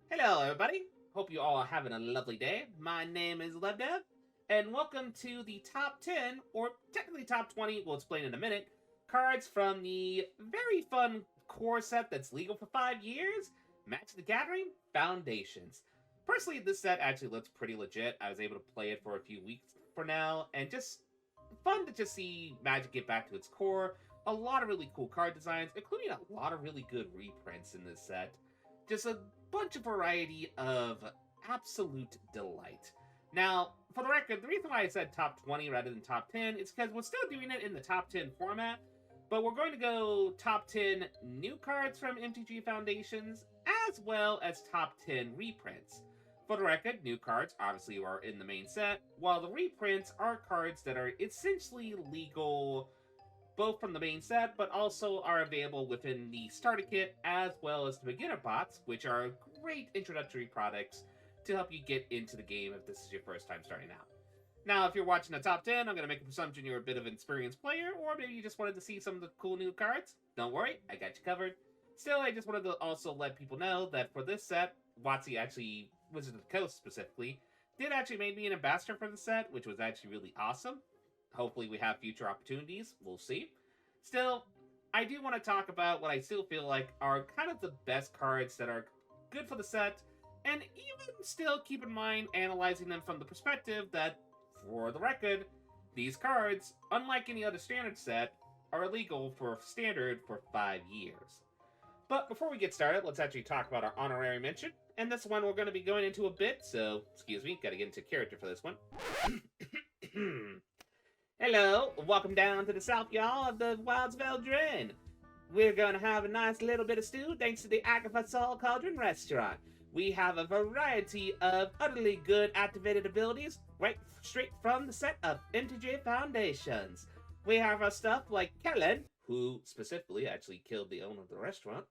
Hello, everybody. Hope you all are having a lovely day. My name is LevDev, and welcome to the top 10, or technically top 20, we'll explain in a minute, cards from the very fun core set that's legal for 5 years, Magic the Gathering Foundations. Personally, this set actually looks pretty legit. I was able to play it for a few weeks for now, and just fun to just see Magic get back to its core. A lot of really cool card designs, including a lot of really good reprints in this set. Just a bunch of variety of absolute delight. Now, for the record, the reason why I said top 20 rather than top 10 is because we're still doing it in the top 10 format, but we're going to go top 10 new cards from MTG Foundations, as well as top 10 reprints. For the record, new cards obviously are in the main set, while the reprints are cards that are essentially legal both from the main set, but also are available within the starter kit as well as the beginner bots, which are great introductory products to help you get into the game if this is your first time starting out. Now, if you're watching the top 10, I'm going to make a presumption you're a bit of an experienced player, or maybe you just wanted to see some of the cool new cards. Don't worry, I got you covered. Still, I just wanted to also let people know that for this set, WOTC actually, Wizards of the Coast specifically, did actually make me an ambassador for the set, which was actually really awesome. Hopefully we have future opportunities. We'll see. Still, I do want to talk about what I still feel like are kind of the best cards that are good for the set, and even still keep in mind analyzing them from the perspective that, for the record, these cards, unlike any other standard set, are illegal for standard for 5 years. But before we get started, let's actually talk about our honorary mention. And this one we're going to be going into a bit, so excuse me, gotta get into character for this one. Hello, welcome down to the south, y'all, of the Wilds of Eldraine. We're gonna have a nice little bit of stew thanks to the Agatha Sol Cauldron restaurant. We have a variety of utterly good activated abilities right straight from the set of MTG Foundations. We have our stuff like Kellen, who specifically actually killed the owner of the restaurant.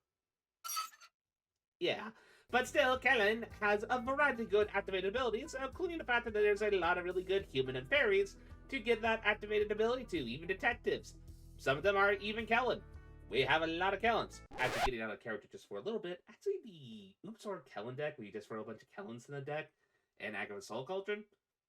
Yeah, but still, Kellen has a variety of good activated abilities, including the fact that there's a lot of really good human and fairies to give that activated ability to, even detectives. Some of them are even Kellen. We have a lot of Kellens. Actually, getting out of character just for a little bit, actually the Oops or Kellen deck, where you just throw a bunch of Kellens in the deck, and Agatha Soul Cauldron,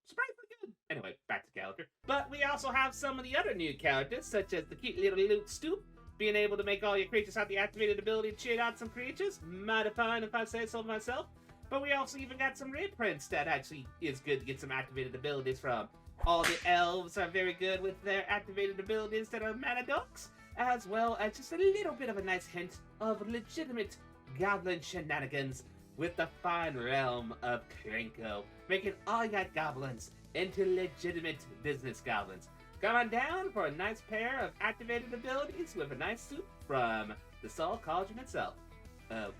surprisingly good. Anyway, back to character. But we also have some of the other new characters, such as the cute little Loot Stoop, being able to make all your creatures have the activated ability to cheat out some creatures. Mighty fine if I say so myself. But we also even got some reprints that actually is good to get some activated abilities from. All the elves are very good with their activated abilities that are mana dogs, as well as just a little bit of a nice hint of legitimate goblin shenanigans with the fine realm of Krenko, making all your goblins into legitimate business goblins. Come on down for a nice pair of activated abilities with a nice soup from the Soul Cauldron itself.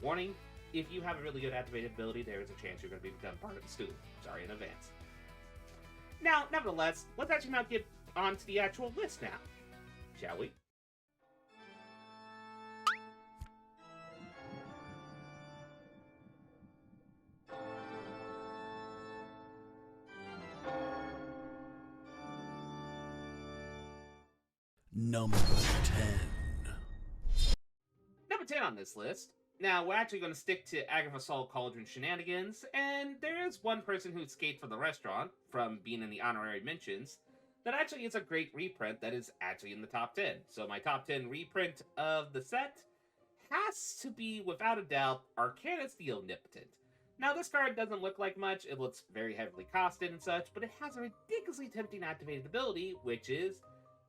Warning, if you have a really good activated ability, there is a chance you're going to become part of the stew. Sorry in advance. Now, nevertheless, let's actually now get on to the actual list now, shall we? Number 10. Number 10 on this list. Now, we're actually going to stick to Agatha Soul Cauldron shenanigans, and there is one person who escaped from the restaurant from being in the honorary mentions that actually is a great reprint that is actually in the top 10. So my top 10 reprint of the set has to be, without a doubt, Arcanus the Omnipotent. Now, this card doesn't look like much. It looks very heavily costed and such, but it has a ridiculously tempting activated ability, which is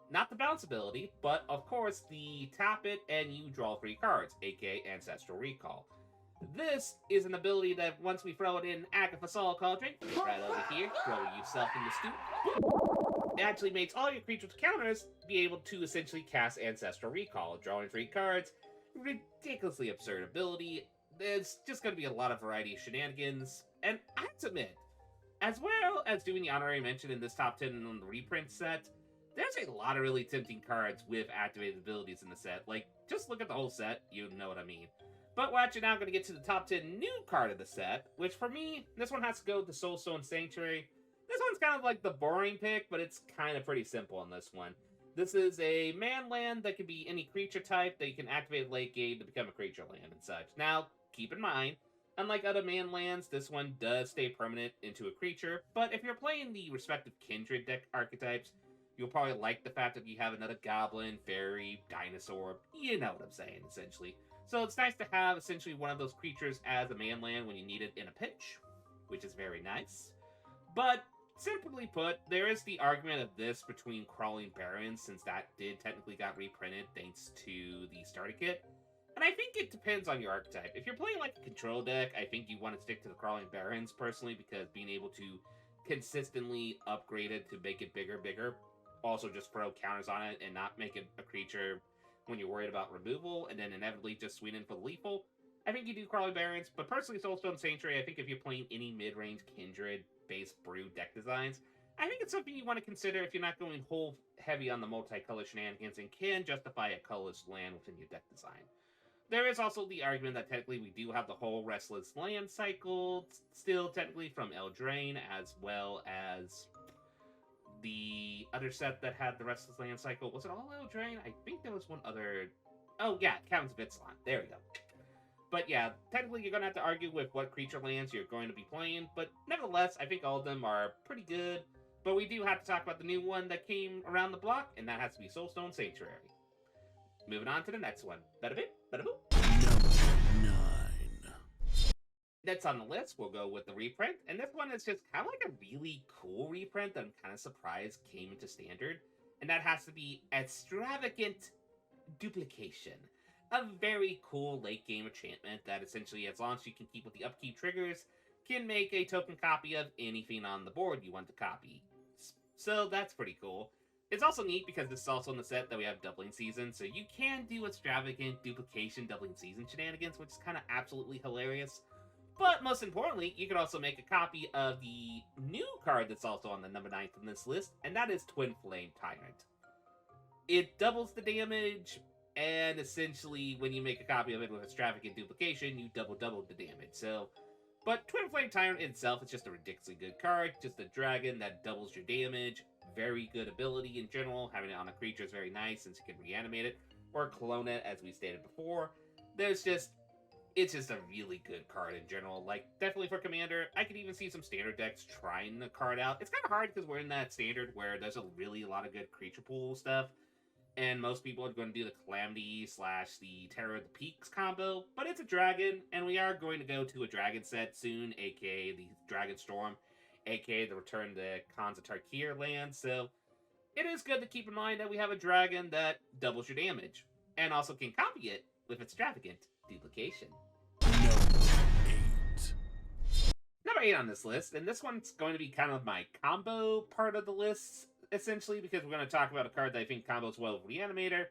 not the bounce ability, but of course the tap it and you draw 3 cards, aka Ancestral Recall. This is an ability that once we throw it in Agatha Soul Cauldron, right over here, throw yourself in the stew, it actually makes all your creatures counters be able to essentially cast Ancestral Recall, drawing 3 cards. Ridiculously absurd ability. There's just going to be a lot of variety of shenanigans, and I have to admit, as well as doing the honorary mention in this top 10 on the reprint set, there's a lot of really tempting cards with activated abilities in the set. Like, just look at the whole set, you know what I mean. But we're actually now going to get to the top 10 new card of the set, which for me, this one has to go with the Soulstone Sanctuary. This one's kind of like the boring pick, but it's kind of pretty simple on this one. This is a man land that can be any creature type that you can activate late game to become a creature land and such. Now, keep in mind, Unlike other man lands, this one does stay permanent into a creature, but if you're playing the respective kindred deck archetypes, you'll probably like the fact that you have another goblin, fairy, dinosaur, you know what I'm saying, essentially. So it's nice to have essentially one of those creatures as a man land when you need it in a pinch, which is very nice. But simply put, there is the argument of this between Crawling Barrens, since that did technically got reprinted thanks to the starter kit. And I think it depends on your archetype. If you're playing like a control deck, I think you want to stick to the Crawling Barrens personally, because being able to consistently upgrade it to make it bigger, also just throw counters on it and not make it a creature when you're worried about removal, and then inevitably just swing in for the lethal. I think you do Crawling Barrens, but personally, Soulstone Sanctuary, I think if you're playing any mid-range Kindred-based brew deck designs, I think it's something you want to consider if you're not going whole heavy on the multicolor shenanigans and can justify a colorless land within your deck design. There is also the argument that technically we do have the whole Restless Land cycle, still technically from Eldraine, as well as the other set that had the Restless Land cycle. Was it all Eldraine? I think there was one other... Oh yeah, Caverns of Ixalan. There we go. But yeah, technically you're going to have to argue with what creature lands you're going to be playing, but nevertheless, I think all of them are pretty good. But we do have to talk about the new one that came around the block, and that has to be Soulstone Sanctuary. Moving on to the next one. Bada bip, bada boop. Number 9. Next on the list, we'll go with the reprint, and this one is just kind of like a really cool reprint that I'm kind of surprised came into Standard, and that has to be Extravagant Duplication. A very cool late game enchantment that essentially, as long as you can keep with the upkeep triggers, can make a token copy of anything on the board you want to copy. So that's pretty cool. It's also neat because this is also in the set that we have Doubling Season, so you can do Extravagant Duplication Doubling Season shenanigans, which is kind of absolutely hilarious. But most importantly, you can also make a copy of the new card that's also on the number 9th on this list, and that is Twin Flame Tyrant. It doubles the damage, and essentially, when you make a copy of it with Extravagant Duplication, you double the damage. So, but Twin Flame Tyrant itself is just a ridiculously good card. Just a dragon that doubles your damage. Very good ability in general. Having it on a creature is very nice since you can reanimate it or clone it, as we stated before. It's just a really good card in general. Like, definitely for Commander. I could even see some Standard decks trying the card out. It's kind of hard because we're in that Standard where there's a lot of good creature pool stuff. And most people are going to do the Calamity / the Terror of the Peaks combo. But it's a dragon, and we are going to go to a dragon set soon, aka the Dragon Storm, aka the Return to Khans of Tarkir land. So it is good to keep in mind that we have a dragon that doubles your damage. And also can copy it with Extravagant Duplication. Number 8 on this list, and this one's going to be kind of my combo part of the list, essentially, because we're going to talk about a card that I think combos well with Reanimator.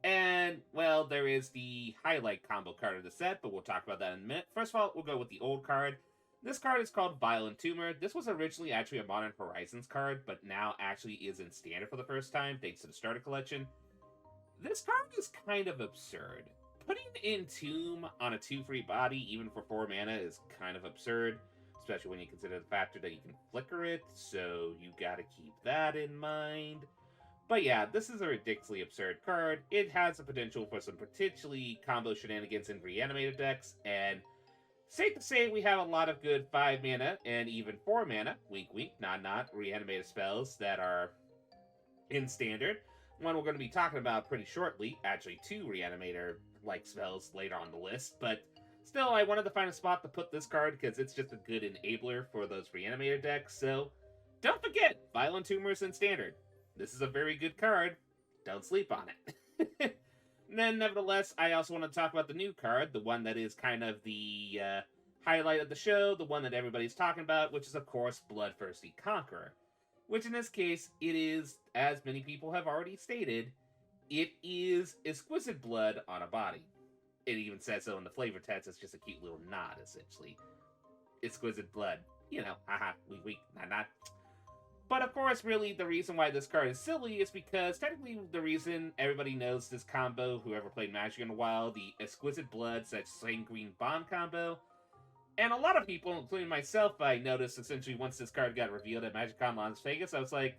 And, well, there is the highlight combo card of the set, but we'll talk about that in a minute. First of all, we'll go with the old card. This card is called Violent Tumor. This was originally actually a Modern Horizons card, but now actually is in Standard for the first time, thanks to the Starter Collection. This card is kind of absurd. Putting Entomb on a 2-free body, even for 4 mana, is kind of absurd. Especially when you consider the factor that you can flicker it, so you gotta keep that in mind. But yeah, this is a ridiculously absurd card. It has the potential for some potentially combo shenanigans in reanimated decks, and safe to say we have a lot of good 5 mana and even 4 mana, wink wink, nod nod, reanimated spells that are in Standard. One we're going to be talking about pretty shortly, actually 2 reanimator-like spells later on the list, but still, I wanted to find a spot to put this card because it's just a good enabler for those Reanimator decks, so don't forget, Violent Tumors in Standard. This is a very good card. Don't sleep on it. And then, nevertheless, I also want to talk about the new card, the one that is kind of the highlight of the show, the one that everybody's talking about, which is, of course, Bloodthirsty Conqueror. Which, in this case, it is, as many people have already stated, it is exquisite blood on a body. It even says so in the flavor text. It's just a cute little nod, essentially. Exquisite blood. You know, haha, weak, not. But of course, really, the reason why this card is silly is because technically the reason everybody knows this combo, whoever played Magic in a while, the Exquisite Blood / Sanguine Bond combo. And a lot of people, including myself, I noticed essentially once this card got revealed at MagicCon Las Vegas, I was like,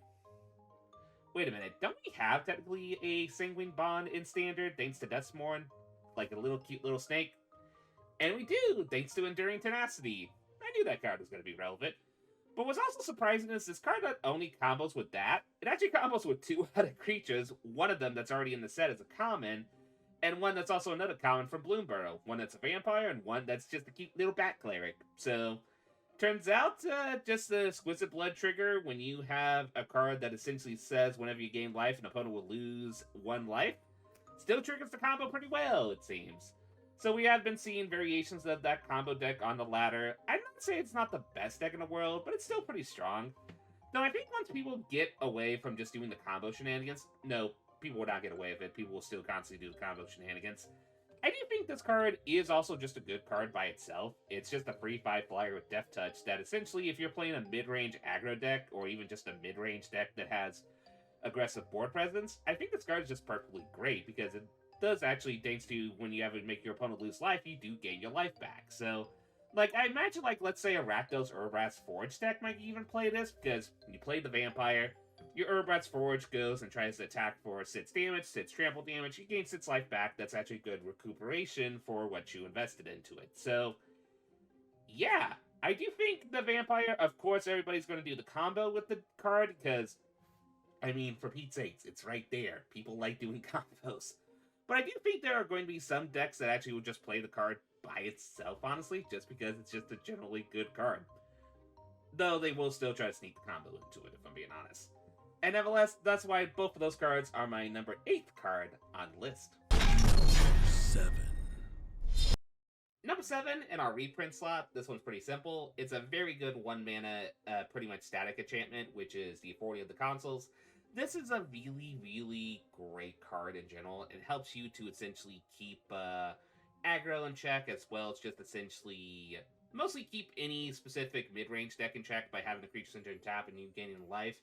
wait a minute, don't we have technically a Sanguine Bond in Standard thanks to Deathsworn? Like a little cute little snake. And we do, thanks to Enduring Tenacity. I knew that card was going to be relevant. But what's also surprising is this card not only combos with that, it actually combos with 2 other creatures, one of them that's already in the set as a common, and one that's also another common from Bloomborough. One that's a vampire, and one that's just a cute little bat cleric. So, turns out, just the Exquisite Blood trigger, when you have a card that essentially says whenever you gain life, an opponent will lose 1 life, still triggers the combo pretty well, it seems. So we have been seeing variations of that combo deck on the ladder. I'm not saying it's not the best deck in the world, but it's still pretty strong. Though I think once people get away from just doing the combo shenanigans, no, people will not get away with it. People will still constantly do the combo shenanigans. I do think this card is also just a good card by itself. It's just a free 5 flyer with Death Touch that essentially, if you're playing a mid-range aggro deck, or even just a mid-range deck that has aggressive board presence, I think this card is just perfectly great because it does actually, thanks to when you have to make your opponent lose life, you do gain your life back. So, like, I imagine, like, let's say a Rakdos Urbrat's Forge deck might even play this, because you play the Vampire, your Urbrat's Forge goes and tries to attack for 6 damage, 6 trample damage, you gain 6 life back, that's actually good recuperation for what you invested into it. So, yeah, I do think the Vampire, of course everybody's going to do the combo with the card, because, I mean, for Pete's sakes, it's right there. People like doing combos. But I do think there are going to be some decks that actually will just play the card by itself, honestly, just because it's just a generally good card. Though they will still try to sneak the combo into it, if I'm being honest. And nevertheless, that's why both of those cards are my number 8th card on the list. Number 7. Number 7 in our reprint slot, this one's pretty simple. It's a very good 1 mana, pretty much static enchantment, which is the Authority of the Consuls. This is a really, really great card in general. It helps you to essentially keep aggro in check, as well as just essentially mostly keep any specific mid-range deck in check by having the creatures enter and tap and you gaining life.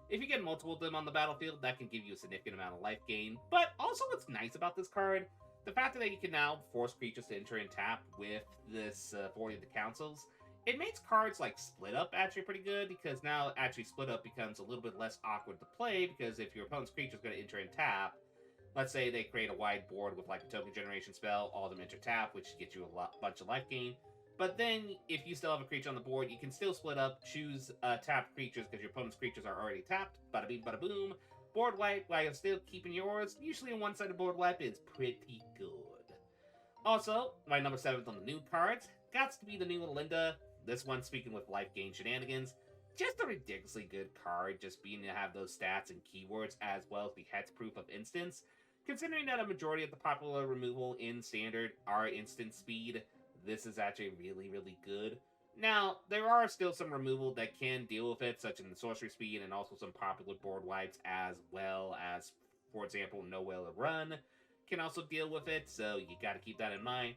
If you get multiple of them on the battlefield, that can give you a significant amount of life gain. But also what's nice about this card, the fact that you can now force creatures to enter and tap with this Authority of the Councils, it makes cards like Split Up actually pretty good, because now actually Split Up becomes a little bit less awkward to play, because if your opponent's creature is going to enter and tap, let's say they create a wide board with like a token generation spell, all of them enter tap, which gets you a bunch of life gain. But then, if you still have a creature on the board, you can still split up, choose tapped creatures, because your opponent's creatures are already tapped. Bada bing, bada boom. Board wipe, while you're still keeping yours. Usually a one-sided board wipe is pretty good. Also, my number 7th on the new cards, got to be the new Linda. This one, speaking with life gain shenanigans, just a ridiculously good card, just being to have those stats and keywords, as well as the hexproof of instants. Considering that a majority of the popular removal in Standard are instant speed, this is actually really, really good. Now, there are still some removal that can deal with it, such as the sorcery speed and also some popular board wipes, as well as, for example, Nowhere to Run can also deal with it, so you gotta keep that in mind.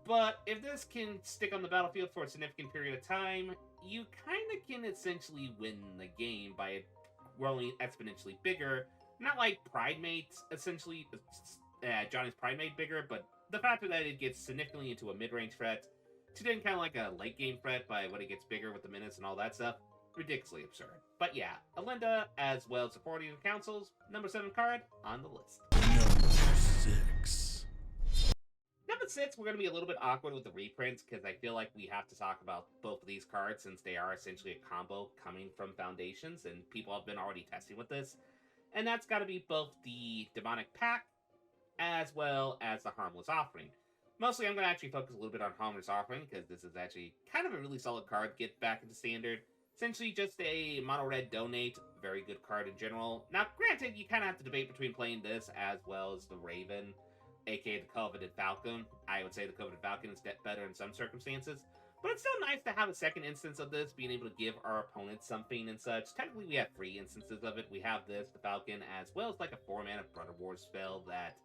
But if this can stick on the battlefield for a significant period of time, you kind of can essentially win the game by it growing exponentially bigger. Not like Pridemate, essentially, Johnny's Pridemate bigger, but the fact that it gets significantly into a mid-range threat, to then kind of like a late-game threat by when it gets bigger with the minutes and all that stuff, ridiculously absurd. But yeah, Alinda, as well as supporting the councils, number 7 card on the list. Number 6. Number 6, we're going to be a little bit awkward with the reprints, because I feel like we have to talk about both of these cards, since they are essentially a combo coming from Foundations, and people have been already testing with this. And that's got to be both the Demonic Pact, as well as the Harmless Offering. Mostly, I'm going to actually focus a little bit on Harmless Offering, because this is actually kind of a really solid card to get back into Standard. Essentially, just a mono-red donate, very good card in general. Now, granted, you kind of have to debate between playing this as well as the Raven, aka the Coveted Falcon. I would say the Coveted Falcon is better in some circumstances, but it's still nice to have a second instance of this, being able to give our opponents something and such. Technically, we have 3 instances of it. We have this, the Falcon, as well as like a 4-mana Brother War spell that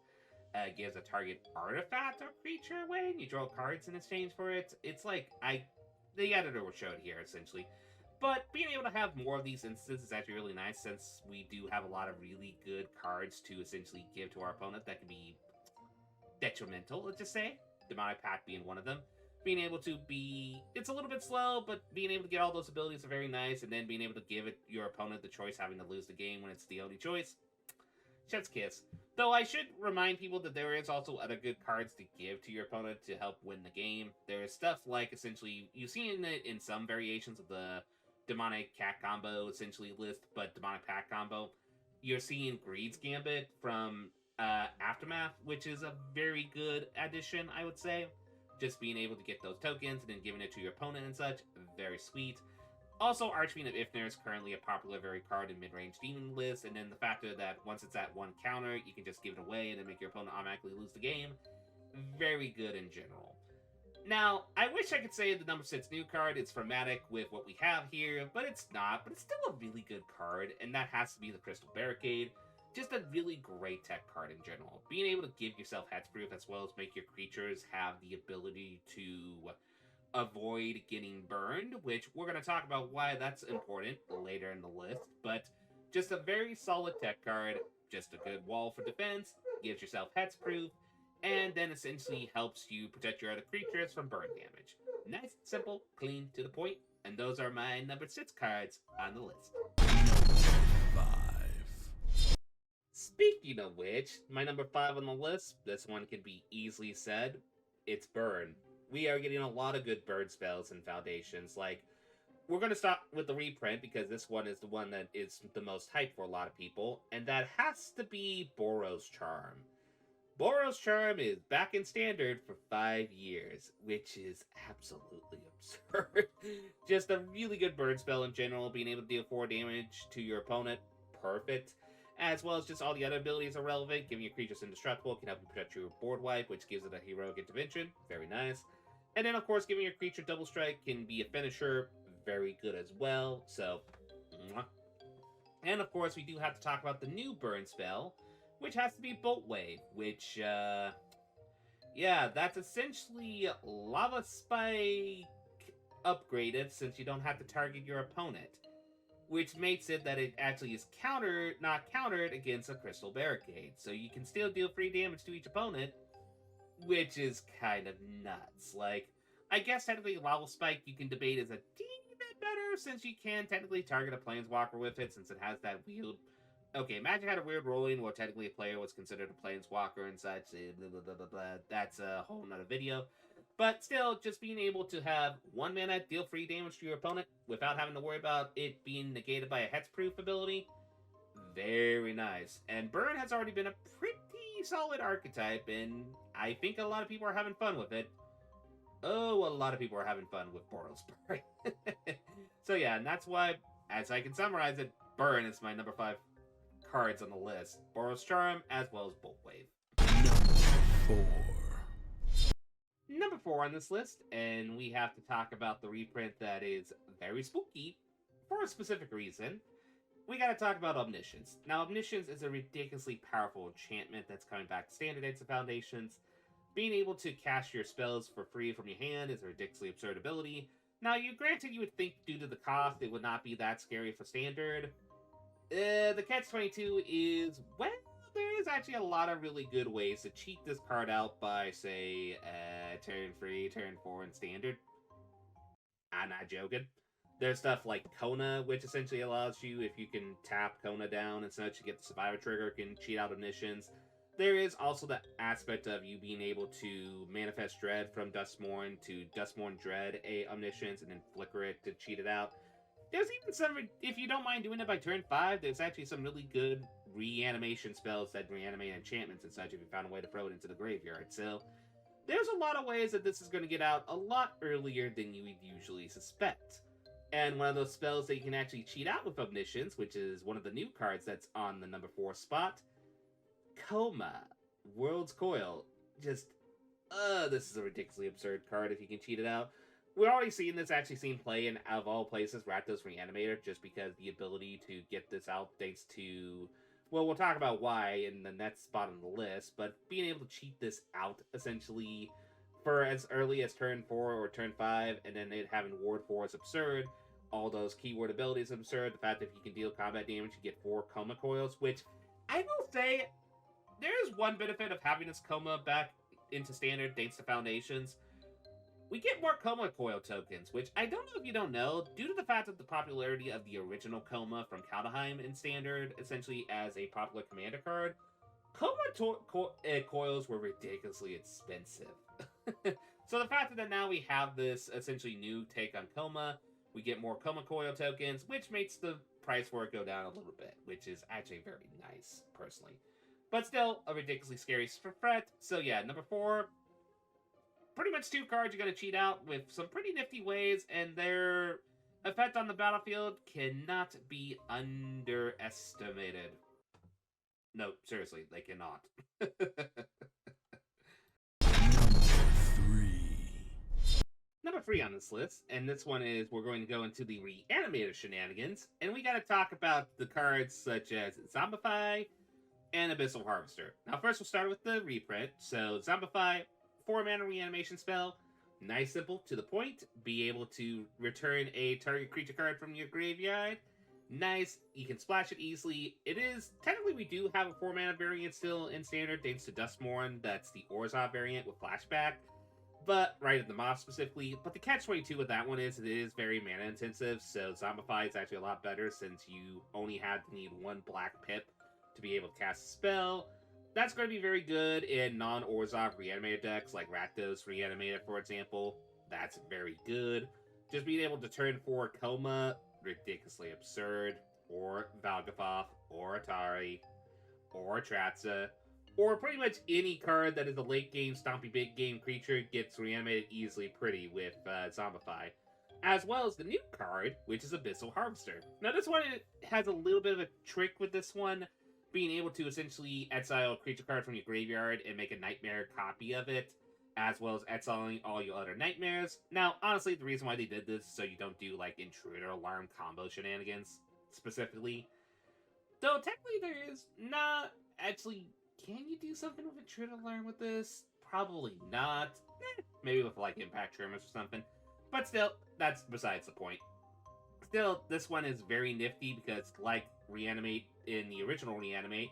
gives a target artifact or creature away, and you draw cards in exchange for it. It's like, the editor will show it here, essentially. But being able to have more of these instances is actually really nice, since we do have a lot of really good cards to essentially give to our opponent that can be detrimental, let's just say. Demonic Pact being one of them. Being able to be... It's a little bit slow, but being able to get all those abilities are very nice, and then being able to give your opponent the choice, having to lose the game when it's the only choice. Chef's Kiss. Though I should remind people that there is also other good cards to give to your opponent to help win the game. There is stuff like, essentially, you've seen it in some variations of the Demonic Cat combo, essentially list, but Demonic Pack combo. You're seeing Greed's Gambit from Aftermath, which is a very good addition, I would say. Just being able to get those tokens and then giving it to your opponent and such, very sweet. Also, Archfiend of Ifnir is currently a popular very card in mid-range demon lists, and then the factor that once it's at one counter, you can just give it away and then make your opponent automatically lose the game. Very good in general. Now, I wish I could say the number 6 new card is thematic with what we have here, but it's not. But it's still a really good card, and that has to be the Crystal Barricade. Just a really great tech card in general. Being able to give yourself hexproof as well as make your creatures have the ability to avoid getting burned, which we're going to talk about why that's important later in the list, but just a very solid tech card, just a good wall for defense, gives yourself hexproof, and then essentially helps you protect your other creatures from burn damage. Nice, simple, clean, to the point, and those are my number 6 cards on the list. Number 5. Speaking of which, my number 5 on the list, this one can be easily said, it's Burn. We are getting a lot of good burn spells and foundations. Like, we're going to stop with the reprint because this one is the one that is the most hype for a lot of people, and that has to be Boros Charm. Boros Charm is back in Standard for 5 years, which is absolutely absurd. Just a really good burn spell in general, being able to deal 4 damage to your opponent, perfect. As well as just all the other abilities are relevant, giving your creatures indestructible, can help you protect your board wipe, which gives it a heroic intervention, very nice. And then, of course, giving your creature double strike can be a finisher, very good as well, so, mwah. And, of course, we do have to talk about the new burn spell, which has to be Bolt Wave, which, yeah, that's essentially Lava Spike upgraded, since you don't have to target your opponent, which makes it that it actually is not countered against a Crystal Barricade, so you can still deal free damage to each opponent, which is kind of nuts. Like, I guess technically Lava Spike you can debate is a teeny bit better, since you can technically target a Planeswalker with it, since it has that weird... Okay, Magic had a weird ruling where technically a player was considered a Planeswalker and such, blah, blah, blah, blah, blah. That's a whole nother video. But still, just being able to have 1 mana deal free damage to your opponent without having to worry about it being negated by a hexproof ability, very nice. And Burn has already been a pretty solid archetype, and I think a lot of people are having fun with it. Oh, a lot of people are having fun with Boros Burn. So yeah, and that's why, as I can summarize it, Burn is my number 5 cards on the list. Boros Charm, as well as Bolt Wave. Number 4. Number 4 on this list, and we have to talk about the reprint that is very spooky for a specific reason. We gotta talk about Omniscience. Now, Omniscience is a ridiculously powerful enchantment that's coming back to Standard Aids and Foundations. Being able to cast your spells for free from your hand is a ridiculously absurd ability. Now, granted, you would think due to the cost it would not be that scary for Standard. The catch-22 is, well, there is actually a lot of really good ways to cheat this card out by, say, turn 3, turn 4 in Standard. I'm not joking. There's stuff like Kona, which essentially allows you, if you can tap Kona down and such, to get the Survivor trigger, can cheat out Omniscience. There is also the aspect of you being able to manifest Dread from Dustmourn to Dustmourn Dread a Omniscience and then flicker it to cheat it out. There's even some, if you don't mind doing it by turn 5, there's actually some really good reanimation spells that reanimate enchantments and such if you found a way to throw it into the graveyard. So there's a lot of ways that this is going to get out a lot earlier than you would usually suspect. And one of those spells that you can actually cheat out with Omniscience, which is one of the new cards that's on the number 4 spot, Coma, World's Coil. Just, this is a ridiculously absurd card if you can cheat it out. We're already seeing this actually seen play in, out of all places, Rakdos Reanimator, just because the ability to get this out thanks to... Well, we'll talk about why in the next spot on the list, but being able to cheat this out, essentially, for as early as turn 4 or turn 5, and then it having Ward 4 is absurd. All those keyword abilities are absurd. The fact that if you can deal combat damage, you get 4 Coma Coils, which I will say, there is one benefit of having this Coma back into Standard thanks to Foundations. we get more Coma Coil tokens, which I don't know if you don't know, due to the fact of the popularity of the original Coma from Kaldheim in Standard, essentially as a popular commander card, coils were ridiculously expensive. So the fact that now we have this essentially new take on Coma, we get more Coma Coil tokens, which makes the price for it go down a little bit, which is actually very nice, personally. But still, a ridiculously scary threat. So yeah, number 4, pretty much 2 cards you're going to cheat out with some pretty nifty ways, and their effect on the battlefield cannot be underestimated. No, seriously, they cannot. Number 3 on this list, and this one is we're going to go into the reanimator shenanigans, and we got to talk about the cards such as Zombify and Abyssal Harvester. Now, first we'll start with the reprint. So, Zombify, 4-mana reanimation spell, nice, simple, to the point. Be able to return a target creature card from your graveyard. Nice, you can splash it easily. It is, technically we do have a 4-mana variant still in Standard, thanks to Dustmourne. That's the Orzhov variant with flashback. But, right at the mob specifically. But the catch-22 with that one is, it is very mana intensive, so Zombify is actually a lot better since you only have to need 1 black pip to be able to cast a spell. That's going to be very good in non-Orzhov reanimator decks, like Rakdos Reanimator, for example. That's very good. Just being able to turn 4 Coma, ridiculously absurd. Or Valgafoth, or Atari, or Tratza, or pretty much any card that is a late-game, stompy big-game creature gets reanimated easily pretty with Zombify. As well as the new card, which is Abyssal Harvester. Now, this one has a little bit of a trick with this one, being able to essentially exile a creature card from your graveyard and make a nightmare copy of it, as well as exiling all your other nightmares. Now, honestly, the reason why they did this is so you don't do, like, Intruder Alarm combo shenanigans, specifically. Though, technically, there is not actually... Can you do something with Intruder Alarm with this? Probably not. Maybe with, like, Impact Tremors or something. But still, that's besides the point. Still, this one is very nifty because, like Reanimate in the original Reanimate,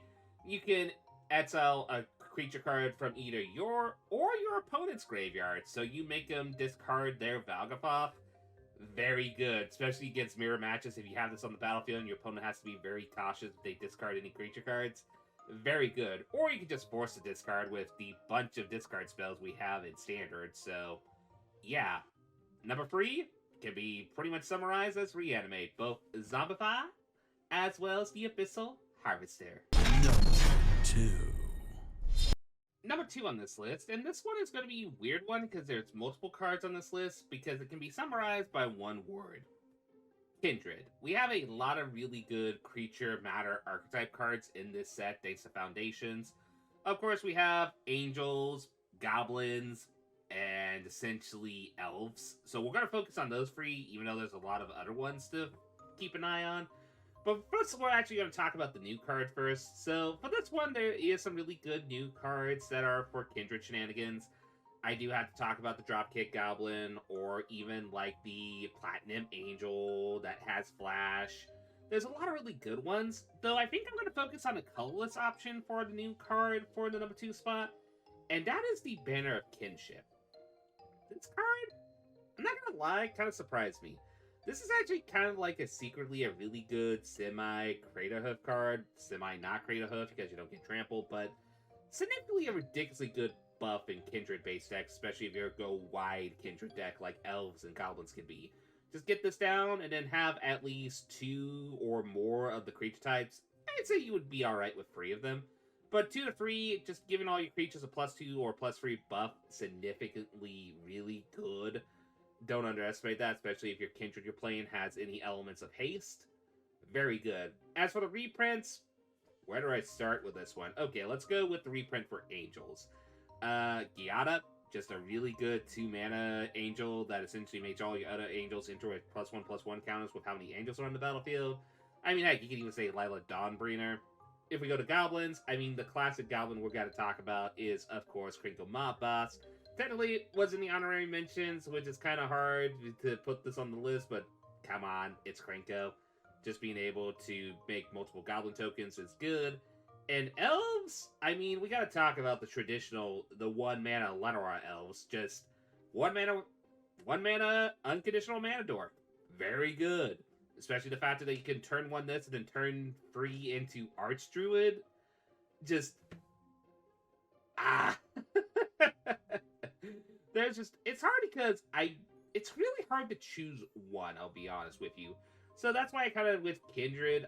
you can exile a creature card from either your or your opponent's graveyard. So you make them discard their Valgafoth. Very good, especially against mirror matches. If you have this on the battlefield and your opponent has to be very cautious if they discard any creature cards. Very good. Or you can just force the discard with the bunch of discard spells we have in Standard. So, yeah. Number 3 can be pretty much summarized as Reanimate, both Zombify as well as the Abyssal Harvester. Number 2 on this list, and this one is going to be a weird one because there's multiple cards on this list because it can be summarized by one word. Kindred. We have a lot of really good creature matter archetype cards in this set thanks to Foundations. Of course, we have angels, goblins, and essentially elves. So we're going to focus on those 3, even though there's a lot of other ones to keep an eye on. But first, we're actually going to talk about the new card first. So for this one, there is some really good new cards that are for Kindred shenanigans. I do have to talk about the Dropkick Goblin, or even like the Platinum Angel that has Flash. There's a lot of really good ones, though I think I'm going to focus on a colorless option for the new card for the number 2 spot, and that is the Banner of Kinship. This card, I'm not going to lie, kind of surprised me. This is actually kind of like secretly a really good semi-Craterhoof card, semi-not Craterhoof because you don't get trampled, but significantly a ridiculously good buff in Kindred-based decks, especially if you go wide Kindred deck like Elves and Goblins can be. Just get this down and then have at least 2 or more of the creature types. I'd say you would be alright with 3 of them. But 2 to 3, just giving all your creatures a +2 or +3 buff, significantly really good. Don't underestimate that, especially if your Kindred you're playing has any elements of haste. Very good. As for the reprints, where do I start with this one? Okay, let's go with the reprint for Angels. Giada, just a really good 2-mana angel that essentially makes all your other angels into a +1/+1 counters with how many angels are on the battlefield. I mean, heck, you can even say Lila Dawnbringer. If we go to Goblins, I mean, the classic Goblin we're going to talk about is, of course, Crinkle Mob Boss. Technically, it was in the honorary mentions, which is kind of hard to put this on the list, but come on, it's Krenko. Just being able to make multiple Goblin tokens is good. And Elves, I mean, we gotta talk about the traditional, the 1-mana Lenora Elves. Just 1 mana 1 mana, unconditional mana door. Very good. Especially the fact that you can turn 1 this and then turn 3 into Archdruid. Just... Ah! It's hard because it's really hard to choose one, I'll be honest with you. So that's why I kind of, with Kindred,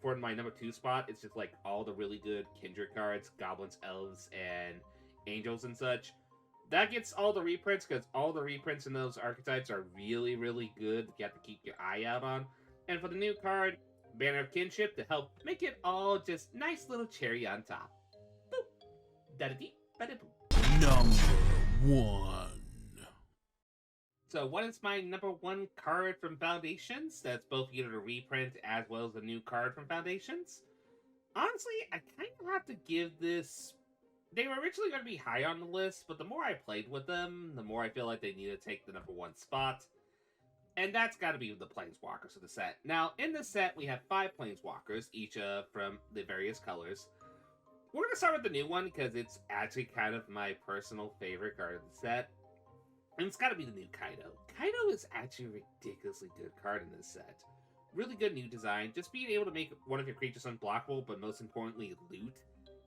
for my number 2 spot, it's just like all the really good Kindred cards, Goblins, Elves, and Angels and such. That gets all the reprints, because all the reprints in those archetypes are really, really good. You have to keep your eye out on. And for the new card, Banner of Kinship, to help make it all just nice little cherry on top. Boop. Da-da-dee, ba-da-boop. Number 1. So what is my number 1 card from Foundations? That's both either a reprint as well as a new card from Foundations. Honestly, I kind of have to give this... They were originally going to be high on the list, but the more I played with them, the more I feel like they need to take the number 1 spot. And that's got to be the Planeswalkers of the set. Now, in this set, we have 5 Planeswalkers, each from the various colors. We're going to start with the new one, because it's actually kind of my personal favorite card of the set. And it's got to be the new Kaido. Kaido is actually a ridiculously good card in this set. Really good new design. Just being able to make one of your creatures unblockable, but most importantly, loot.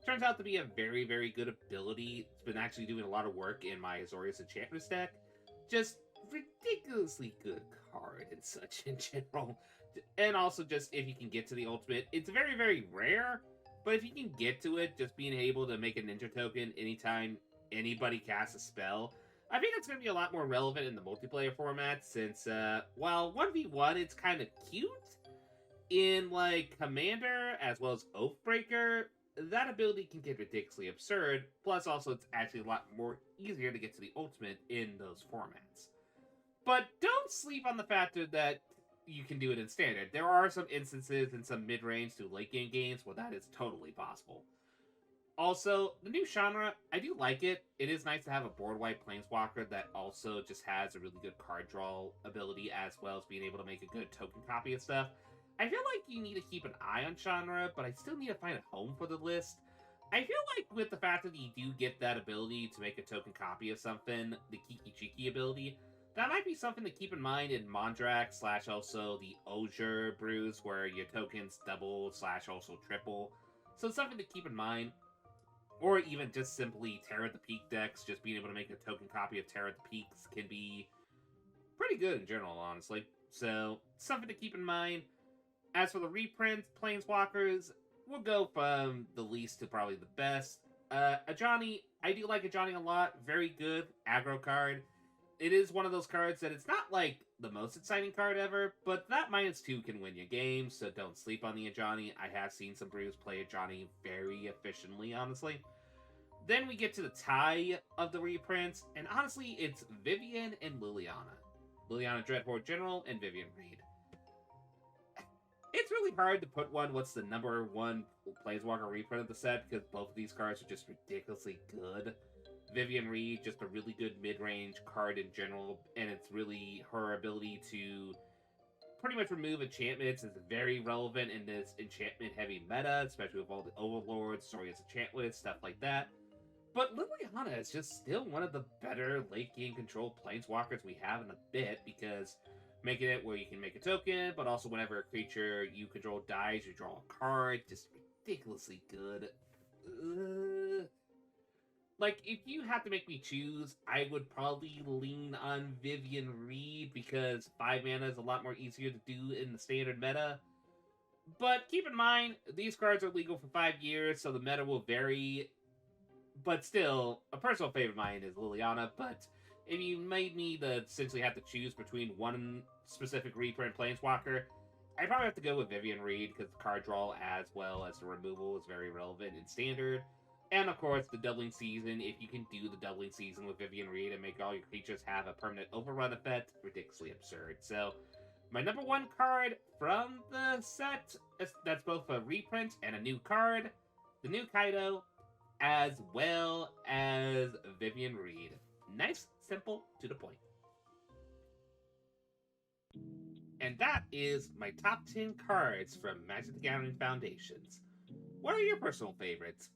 Turns out to be a very, very good ability. It's been actually doing a lot of work in my Azorius Enchantress deck. Just ridiculously good card and such in general. And also just if you can get to the ultimate. It's very, very rare, but if you can get to it, just being able to make a ninja token anytime anybody casts a spell, I think it's going to be a lot more relevant in the multiplayer format since, while 1v1 it's kind of cute, in, like, Commander as well as Oathbreaker, that ability can get ridiculously absurd, plus also it's actually a lot more easier to get to the ultimate in those formats. But don't sleep on the factor that you can do it in Standard. There are some instances in some mid-range to late-game games where that is totally possible. Also, the new genre, I do like it. It is nice to have a board-wide Planeswalker that also just has a really good card draw ability as well as being able to make a good token copy of stuff. I feel like you need to keep an eye on genre, but I still need to find a home for the list. I feel like with the fact that you do get that ability to make a token copy of something, the Kiki Chiki ability, that might be something to keep in mind in Mondrak / also the Osier brews where your tokens double / also triple. So it's something to keep in mind. Or even just simply Terror at the Peak decks, just being able to make a token copy of Terror at the Peaks can be pretty good in general, honestly. So, something to keep in mind. As for the reprint, Planeswalkers, we'll go from the least to probably the best. Ajani, I do like Ajani a lot. Very good aggro card. It is one of those cards that it's not like the most exciting card ever, but that -2 can win you games, so don't sleep on the Ajani. I have seen some brews play Ajani very efficiently, honestly. Then we get to the tie of the reprints, and honestly, it's Vivian and Liliana. Liliana Dreadhorde General and Vivian Reed. It's really hard to put what's the number 1 Planeswalker reprint of the set, because both of these cards are just ridiculously good. Vivian Reed, just a really good mid-range card in general, and it's really her ability to pretty much remove enchantments is very relevant in this enchantment-heavy meta, especially with all the Overlords, Azorius Enchantress, stuff like that. But Liliana is just still one of the better late-game control Planeswalkers we have in a bit, because making it where you can make a token, but also whenever a creature you control dies, you draw a card, just ridiculously good. Like, if you have to make me choose, I would probably lean on Vivian Reed, because 5 mana is a lot more easier to do in the standard meta. But keep in mind, these cards are legal for 5 years, so the meta will vary. But still, a personal favorite of mine is Liliana, but if you made me to essentially have to choose between one specific reprint Planeswalker, I'd probably have to go with Vivian Reed, because the card draw as well as the removal is very relevant in Standard. And of course, the doubling season, if you can do the doubling season with Vivian Reed and make all your creatures have a permanent overrun effect, ridiculously absurd. So, my number 1 card from the set, that's both a reprint and a new card, the new Kaido, as well as Vivian Reed. Nice, simple, to the point. And that is my top 10 cards from Magic the Gathering Foundations. What are your personal favorites?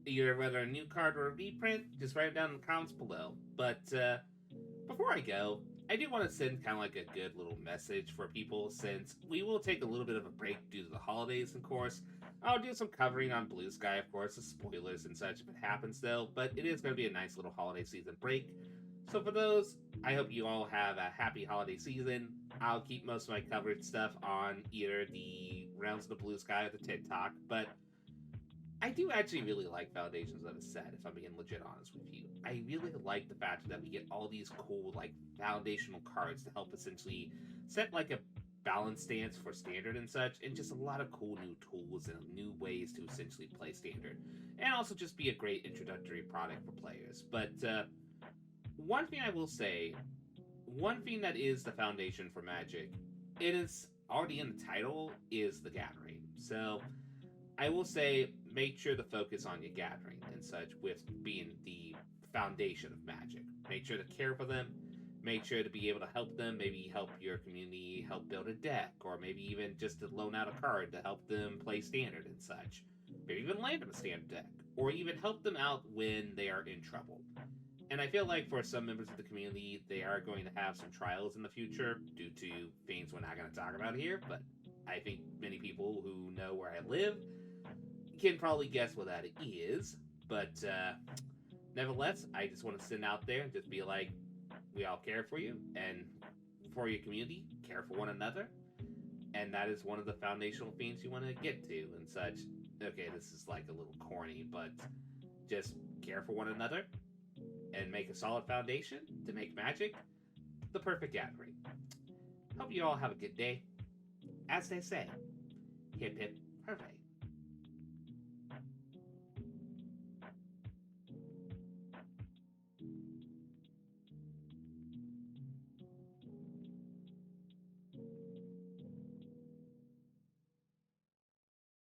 Either whether a new card or a reprint, just write it down in the comments below. But Before I go, I do want to send kind of like a good little message for people since we will take a little bit of a break due to the holidays, of course. I'll do some covering on Blue Sky, of course, the spoilers and such if it happens though, but it is going to be a nice little holiday season break. So for those, I hope you all have a happy holiday season. I'll keep most of my coverage stuff on either the Realms of the Blue Sky or the TikTok, but I do actually really like Foundations of a set, if I'm being legit honest with you. I really like the fact that we get all these cool, like, foundational cards to help essentially set, like, a balance stance for Standard and such, and just a lot of cool new tools and new ways to essentially play Standard. And also just be a great introductory product for players. But, one thing I will say, one thing that is the foundation for Magic, it is already in the title, is the Gathering. So, I will say, make sure to focus on your gathering and such with being the foundation of Magic. Make sure to care for them. Make sure to be able to help them. Maybe help your community help build a deck, or maybe even just to loan out a card to help them play Standard and such. Maybe even land them a Standard deck, or even help them out when they are in trouble. And I feel like for some members of the community, they are going to have some trials in the future due to things we're not going to talk about here, but I think many people who know where I live can probably guess what that is, but nevertheless, I just want to send out there and just be like, we all care for you, and for your community, care for one another, and that is one of the foundational themes you want to get to and such. Okay, this is like a little corny, but just care for one another, and make a solid foundation to make Magic the perfect gathering. Hope you all have a good day. As they say, hip hip hooray.